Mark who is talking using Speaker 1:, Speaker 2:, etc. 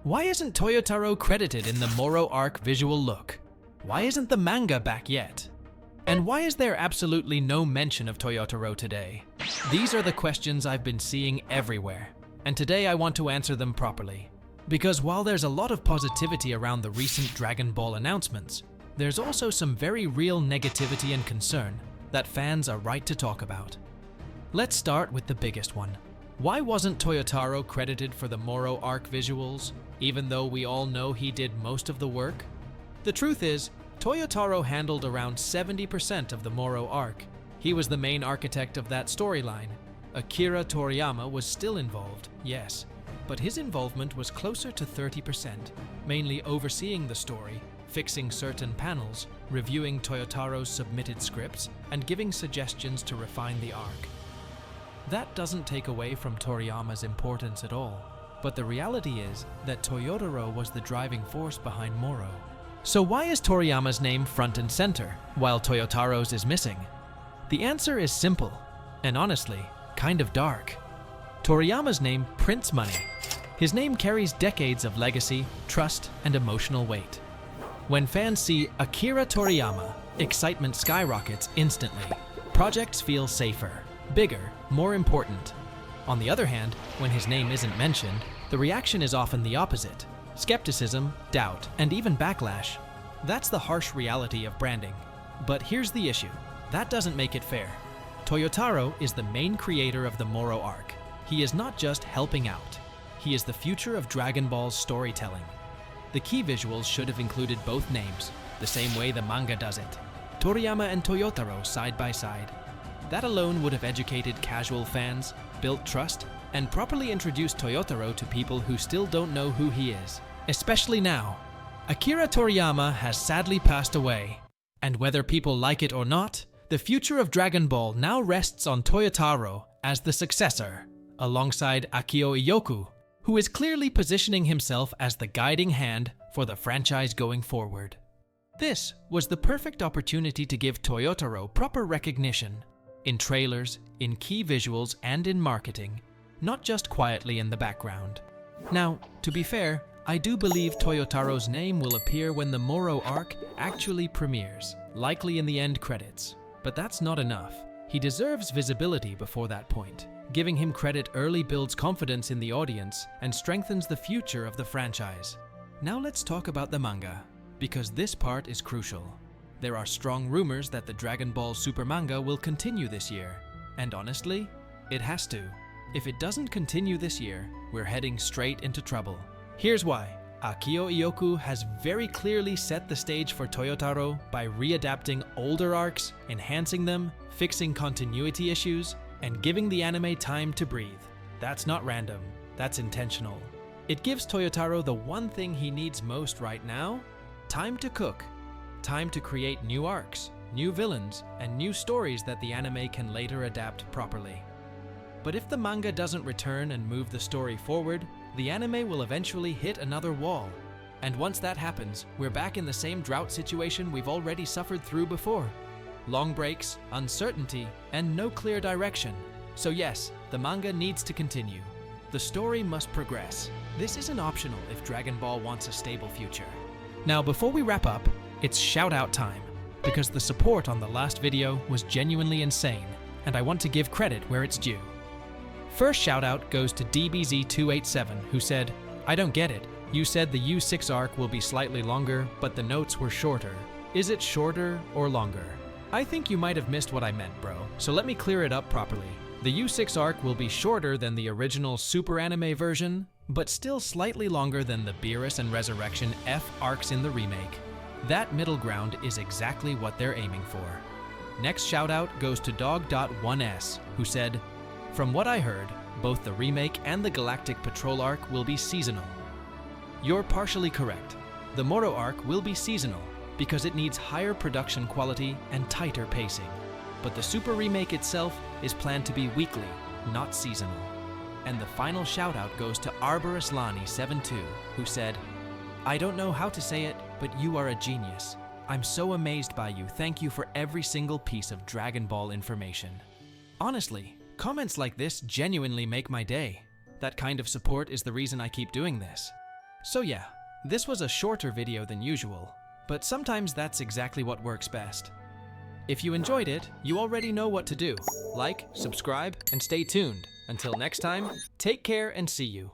Speaker 1: Why isn't Toyotaro credited in the Moro arc visual look? Why isn't the manga back yet? And why is there absolutely no mention of Toyotaro today? These are the questions I've been seeing everywhere, and today I want to answer them properly. Because while there's a lot of positivity around the recent Dragon Ball announcements, there's also some very real negativity and concern that fans are right to talk about. Let's start with the biggest one. Why wasn't Toyotaro credited for the Moro arc visuals, even though we all know he did most of the work? The truth is, Toyotaro handled around 70% of the Moro arc. He was the main architect of that storyline. Akira Toriyama was still involved, yes, but his involvement was closer to 30%, mainly overseeing the story, fixing certain panels, reviewing Toyotaro's submitted scripts, and giving suggestions to refine the arc. That doesn't take away from Toriyama's importance at all, but the reality is that Toyotaro was the driving force behind Moro. So why is Toriyama's name front and center, while Toyotaro's is missing? The answer is simple, and honestly, kind of dark. Toriyama's name prints money. His name carries decades of legacy, trust, and emotional weight. When fans see Akira Toriyama, excitement skyrockets instantly. Projects feel safer, bigger, more important. On the other hand, when his name isn't mentioned, the reaction is often the opposite. Skepticism, doubt, and even backlash. That's the harsh reality of branding. But here's the issue. That doesn't make it fair. Toyotaro is the main creator of the Moro arc. He is not just helping out. He is the future of Dragon Ball's storytelling. The key visuals should have included both names, the same way the manga does it. Toriyama and Toyotaro side by side. That alone would have educated casual fans, built trust, and properly introduced Toyotaro to people who still don't know who he is. Especially now. Akira Toriyama has sadly passed away. And whether people like it or not, the future of Dragon Ball now rests on Toyotaro as the successor, alongside Akio Iyoku, who is clearly positioning himself as the guiding hand for the franchise going forward. This was the perfect opportunity to give Toyotaro proper recognition, in trailers, in key visuals, and in marketing, not just quietly in the background. Now, to be fair, I do believe Toyotaro's name will appear when the Moro arc actually premieres, likely in the end credits. But that's not enough. He deserves visibility before that point. Giving him credit early builds confidence in the audience and strengthens the future of the franchise. Now let's talk about the manga, because this part is crucial. There are strong rumors that the Dragon Ball Super manga will continue this year, and honestly, it has to. If it doesn't continue this year, we're heading straight into trouble. Here's why. Akio Iyoku has very clearly set the stage for Toyotaro by readapting older arcs, enhancing them, fixing continuity issues, and giving the anime time to breathe. That's not random, that's intentional. It gives Toyotaro the one thing he needs most right now: time to cook. Time to create new arcs, new villains, and new stories that the anime can later adapt properly. But if the manga doesn't return and move the story forward, the anime will eventually hit another wall. And once that happens, we're back in the same drought situation we've already suffered through before. Long breaks, uncertainty, and no clear direction. So yes, the manga needs to continue. The story must progress. This isn't optional if Dragon Ball wants a stable future. Now, before we wrap up, it's shout-out time, because the support on the last video was genuinely insane, and I want to give credit where it's due. First shout-out goes to DBZ287, who said, "I don't get it. You said the U6 arc will be slightly longer, but the notes were shorter. Is it shorter or longer?" I think you might have missed what I meant, bro, so let me clear it up properly. The U6 arc will be shorter than the original Super Anime version, but still slightly longer than the Beerus and Resurrection F arcs in the remake. That middle ground is exactly what they're aiming for. Next shoutout goes to Dog.1s, who said, "From what I heard, both the remake and the Galactic Patrol arc will be seasonal." You're partially correct. The Moro arc will be seasonal because it needs higher production quality and tighter pacing. But the Super remake itself is planned to be weekly, not seasonal. And the final shoutout goes to Arborislani72, who said, "I don't know how to say it, but you are a genius. I'm so amazed by you. Thank you for every single piece of Dragon Ball information." Honestly, comments like this genuinely make my day. That kind of support is the reason I keep doing this. So yeah, this was a shorter video than usual, but sometimes that's exactly what works best. If you enjoyed it, you already know what to do. Like, subscribe, and stay tuned. Until next time, take care and see you.